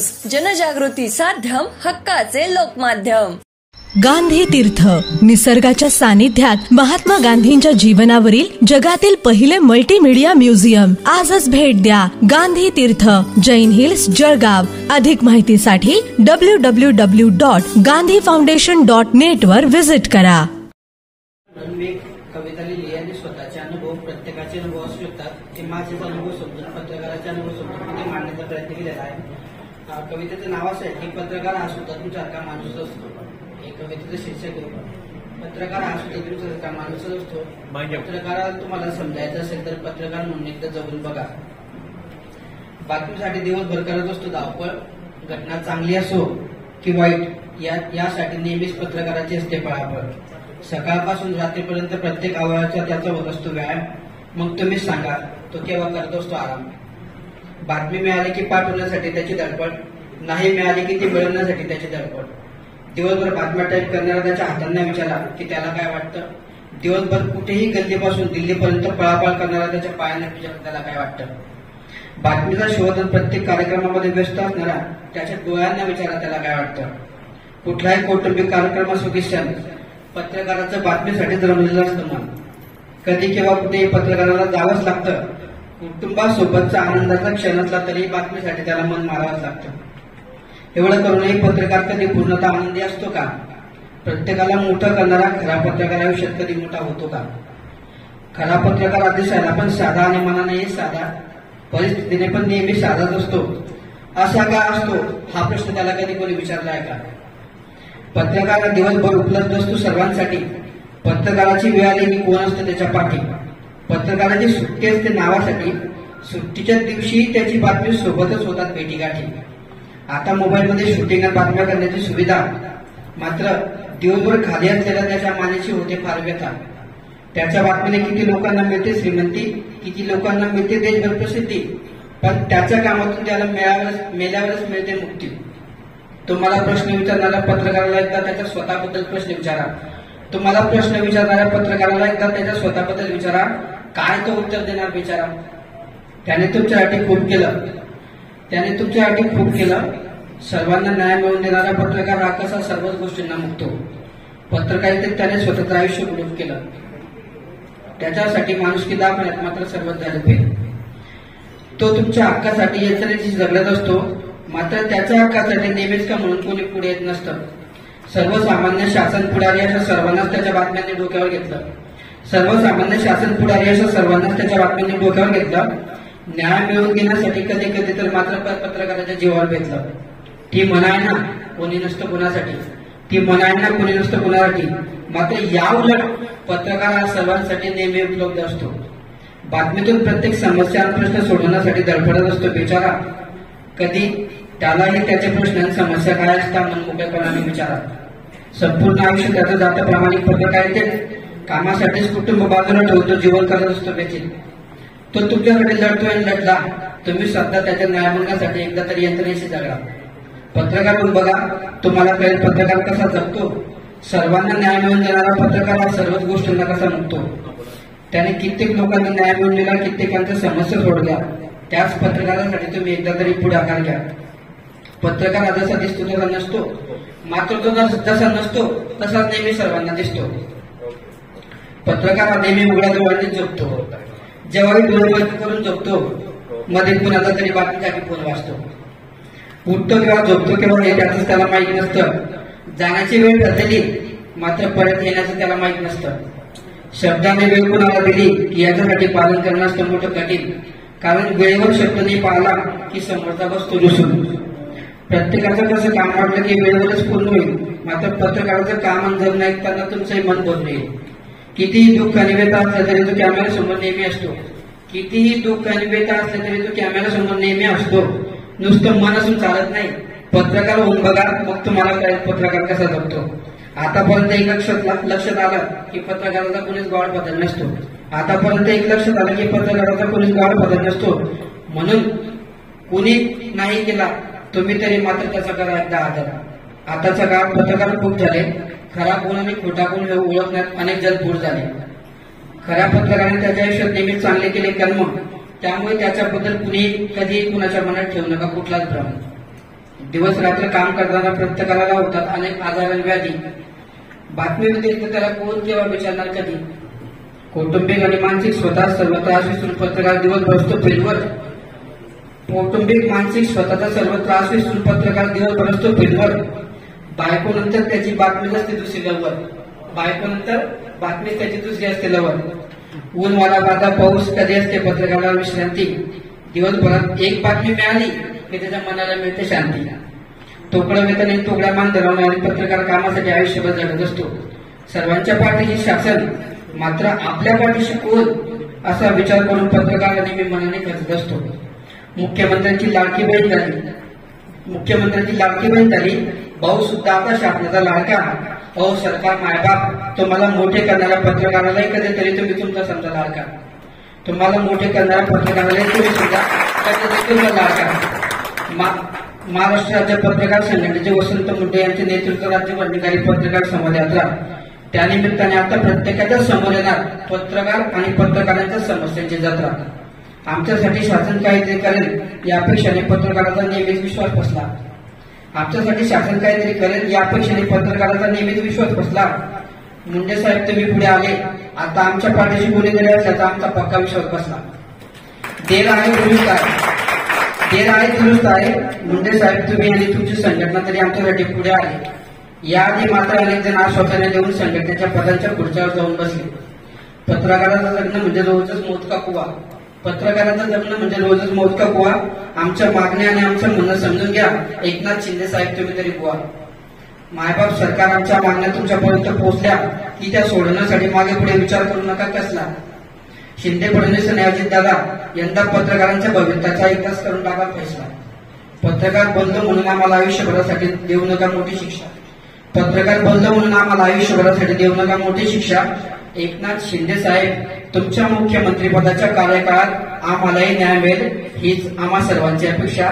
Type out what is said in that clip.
News, जनजागृती साध्यम, हक्काचे लोकमाध्यम। गांधी तीर्थ, निसर्गाच्या सानिध्यात महात्मा गांधींच्या जीवनावरील जगातील पहिले मल्टीमीडिया म्युझियम। आजच भेट द्या गांधी तीर्थ, जैन हिल्स, जळगाव। अधिक माहितीसाठी www.gandhifoundation.net वर विजिट करा। कविता लिहिली आणि स्वतःचे अनुभव, प्रत्येकाचे अनुभव असू शकतात ते माझे अनुभव समजून पत्रकाराचे अनुभव समजून ते मांडण्याचा प्रयत्न केलेला आहे। कवितेचं नाव असं आहे की पत्रकार हा सुद्धा तुमच्यासारखा माणूस असतो। हे कवितेचं शीर्षक आहे, पत्रकार हा सुद्धा तुमच्यासारखा माणूस असतो। पत्रकाराला तुम्हाला समजायचं असेल तर पत्रकार म्हणून एकदा जगून बघा। बातमीसाठी दिवसभर करत असतो धावपळ, घटना चांगली असो की वाईट यासाठी नेहमीच पत्रकाराची असते पळापळ। सकाळपासून रात्रीपर्यंत प्रत्येक अवयवाचा त्याचा होत असतो व्यायाम। मग तुम्हीच सांगा तो केव्हा करत असतो आराम। बातमी मिळाली की पाठवण्यासाठी त्याची धडपड, नाही मिळाली की ती मिळवण्यासाठी त्याची धडपड। दिवसभर बातम्या टाईप करणारा त्याच्या हातांना विचारा की त्याला काय वाटतं। दिवसभर कुठेही गल्लीपासून दिल्लीपर्यंत पळापळ करणारा त्याच्या पायाने विचारा त्याला काय वाटतं। बातमीचा शोध प्रत्येक कार्यक्रमामध्ये व्यस्त असणारा त्याच्या डोळ्यांना विचारा त्याला काय वाटतं। कुठलाही कौटुंबिक कार्यक्रम असो की क्षण, पत्रकाराचं बातमीसाठी जमलेलं असतं मन। कधी किंवा कुठेही पत्रकाराला जावंच लागतं। कुटुंबासोबतचा आनंदाचा क्षण असला तरी बातमीसाठी त्याला मन मारावंच लागतं। एवढं करूनही पत्रकार कधी पूर्णतः आनंदी असतो का? प्रत्येकाला मोठं करणारा खरा पत्रकार आयुष्यात कधी मोठा होतो का? खरा पत्रकार दिसायला पण साधा आणि मनानेही साधा, परिस्थितीने पण नेहमी साधाच असतो। असा का असतो हा प्रश्न त्याला कधी कोणी विचारला आहे का? पत्रकार दिवसभर उपलब्ध असतो सर्वांसाठी। पत्रकाराची वेळ आली की कोण असतं त्याच्या पाठी। पत्रकाराची सुट्टी असते नावासाठी, सुट्टीच्या दिवशी त्याची बातमी सोबतच होतात भेटीगाठी। आता मोबाईलमध्ये शूटिंग बातम्या करण्याची सुविधा, मात्र दिवसभर खाली असलेल्या त्याच्या मानेची होते फार व्यथा। त्याच्या बातमीने किती लोकांना मिळते श्रीमंती, किती लोकांना मिळते देशभर प्रसिद्धी, पण त्याच्या कामातून त्याला मेल्यावरच मिळते मुक्ती। तुम्हाला प्रश्न विचारणाऱ्या पत्रकाराला एकदा त्याच्या स्वतःबद्दल प्रश्न विचारा। तुम्हाला प्रश्न विचारणाऱ्या पत्रकाराला एकदा त्याच्या स्वतःबद्दल विचारा, काय तो उत्तर देणार बिचारा। त्याने तुमच्यासाठी खूप केलं। सर्वांना न्याय मिळवून देणारा पत्रकार हा कसा सर्वच गोष्टींना मुक्तो। पत्रकारितेत त्याने स्वतःचं आयुष्य गुलूप केलं। त्याच्यासाठी माणुसकी दाखवण्यात मात्र सर्वच झाले फेल। तो तुमच्या हक्कासाठी यंत्रणेशी झगडत असतो, मात्र त्याच्या हक्कासाठी नेहमीच का म्हणून कोणी पुढे येत नसतं। सर्वसामान्य शासन पुढारी अशा सर्वांनाच त्याच्या बातम्यांनी डोक्यावर घेतलं। न्याय मिळवून घेण्यासाठी कधी कधी तर मात्र पत्रकाराच्या जीवावर घेतलं। ती म्हणाय ना कोणी नसतं कुणासाठी, मात्र याउलट पत्रकार हा सर्वांसाठी नेहमी उपलब्ध असतो। बातमीतून प्रत्येक समस्या आणि प्रश्न सोडवण्यासाठी धडपडत असतो बिचारा। कधी त्यालाही त्याचे प्रश्न आणि समस्या काय असतात मनमोकळेपणाने विचारा। संपूर्ण आयुष्य त्याचं जातं प्रामाणिक पत्रकारितेत, कामासाठीच कुटुंब बाजूला ठेवतो, जीवन करत असतो व्यथित। तो तुमच्यासाठी लढतोय आणि लढला, तुम्ही सध्या त्याच्या न्यायमार्गासाठी एकदा तरी यंत्रणेशी जगला। पत्रकार म्हणून बघा, तुम्हाला कळेल पत्रकार कसा जगतो। सर्वांना न्याय मिळवून देणारा पत्रकार हा सर्वच गोष्टींना कसा मुक्तो। त्याने कित्येक लोकांना न्याय मिळवून दिला, कित्येकांच्या समस्या सोडल्या। त्याच पत्रकारासाठी तुम्ही एकदा तरी पुढाकार घ्या। पत्रकार हा जसा दिसतो तसा नसतो, मात्र तो जसा नसतो तसाच नेहमी सर्वांना दिसतो। पत्रकार हा नेहमी उघड्या डोळ्यांनी झोपतो, जेव्हाही डोळे बंद करून झोपतो, मध्ये कुणाचा तरी बातमीसाठी फोन वाजतो। उठतो किंवा झोपतो किंवा हे त्याच त्याला माहित नसतं। जाण्याची वेळ ठरलेली, मात्र परत येण्याचं त्याला माहित नसतं। शब्दाने वेळ कुणाला दिली की याच्यासाठी पालन करणं असतं मोठं कठीण, कारण वेळेवर शब्द नाही पाळला की समोरचा बसतो रुसून। प्रत्येकाचं कसं काम वाटलं की वेळेवरच पूर्ण होईल, मात्र पत्रकाराचं काम अंधर नाही त्यांना तुमचंही मन भरून येईल। कितीही दुःख आणि व्यथा असल्या तरी तो कॅमेरा समोर नेहमी असतो। नुसतं मन असून चालत नाही, पत्रकार होऊन बघा, मग तुम्हाला कळेल पत्रकार कसा जगतो। आतापर्यंत एक लक्षात आलं की पत्रकाराचा कोणीच गाढ बदल नसतो। म्हणून कुणी नाही केला तुम्ही तरी मात्र त्याचा करा एकदा आदर। आताचा काळ पत्रकार खूप झाले, खरा गुण आणि खोटा गुण ओळखण्यात अनेक जण दूर झाले। खऱ्या पत्रकाराने त्याच्या आयुष्यात नेहमीच चांगले केले कर्म, त्यामुळे त्याच्याबद्दल कुणी कधी कुणाच्या मनात ठेवू नका कुठलाच भ्रम। दिवस रात्र काम करताना प्रत्येकाला होतात अनेक आजार आणि व्याधी. बातमी व्यतिरिक्त त्याला कोण केव्हा विचारणार कधी? कौटुंबिक आणि मानसिक स्वतः सर्व त्रास विसरून पत्रकार दिवसभर असतो फील्डवर. कौटुंबिक मानसिक स्वतःचा सर्व त्रास विसरून पत्रकार दिवसभर असतो फील्डवर. बायकोनंतर त्याची बातमीच असते दुसरी लवर. बायकोनंतर बातमी त्याची दुसरी असते लवर. ऊन वारा बाधा पाऊस कधी असते पत्रकाराला विश्रांती. दिवसभरात एक बातमी मिळाली की त्याच्या मनाला मिळते शांती. तोकडं वेतन आणि तोकड्या मान धरवणे आणि पत्रकार कामासाठी आयुष्यभर लढत असतो. सर्वांच्या पाठीशी शासन मात्र आपल्या पाठीशी कोण असा विचार करून पत्रकार नेहमी मनाने खचत असतो. मुख्यमंत्र्यांची लाडकी बहीण झाली. भाऊ सुद्धा आता शासनाचा लाडका. अहो सरकार मायबाप तुम्हाला मोठे करणाऱ्या पत्रकारालाही कधीतरी तुम्ही तुमचा समजा लाडका. तुम्हाला मोठे करणाऱ्या पत्रकारालाही तुम्ही सुद्धा कधीतरी तुमचा लाडका. महाराष्ट्र राज्य पत्रकार संघटनेचे वसंत मुंडे यांचे नेतृत्व राज्यभर निघाली पत्रकार संवाद यात्रा. त्यानिमित्ताने आता प्रत्येकाच्या समोर येणार पत्रकार आणि पत्रकारांच्या समस्यांची जत्रा. आमच्यासाठी शासन काहीतरी करेल या अपेक्षेने पत्रकाराचा नेहमीच विश्वास बसला. आमच्यासाठी शासन काहीतरी करेल या अपेक्षेने पत्रकाराचा नेहमीच विश्वास बसला. मुंडे साहेब तुम्ही पुढे आले. आता आमच्या पाठीशी कोणीतरी असल्याचा आमचा पक्का विश्वास बसला. देर आहे दुरुस्त आहे. मुंडे साहेब तुम्ही आणि तुमची संघटना तरी आमच्यासाठी पुढे आले. याआधी मात्र अनेक जण आश्वासने देऊन संघटनेच्या पदांच्या खुर्च्यावर जाऊन बसले. पत्रकाराचं लग्न म्हणजे रोजच मौत का कुवा. आमच्या मागण्या आणि आमचं म्हणणं समजून घ्या. एकनाथ शिंदे साहेब तुम्ही तरी बुवा. मायबाप सरकार आमच्या मागण्या तुमच्यापर्यंत पोहोचल्या की त्या सोडवण्यासाठी मागे पुढे विचार करू नका कसला. शिंदे फडणवीस आणि अजितदादा यंदा पत्रकारांच्या भविष्याचा इतिहास करून टाका फैसला. पत्रकार बनलो म्हणून आम्हाला आयुष्यभरासाठी देऊ नका मोठी शिक्षा. एकनाथ शिंदे साहेब तुमच्या मुख्यमंत्रीपदाच्या कार्यकाळात आम्हालाही न्याय मिळेल हीच आम्हा सर्वांची अपेक्षा.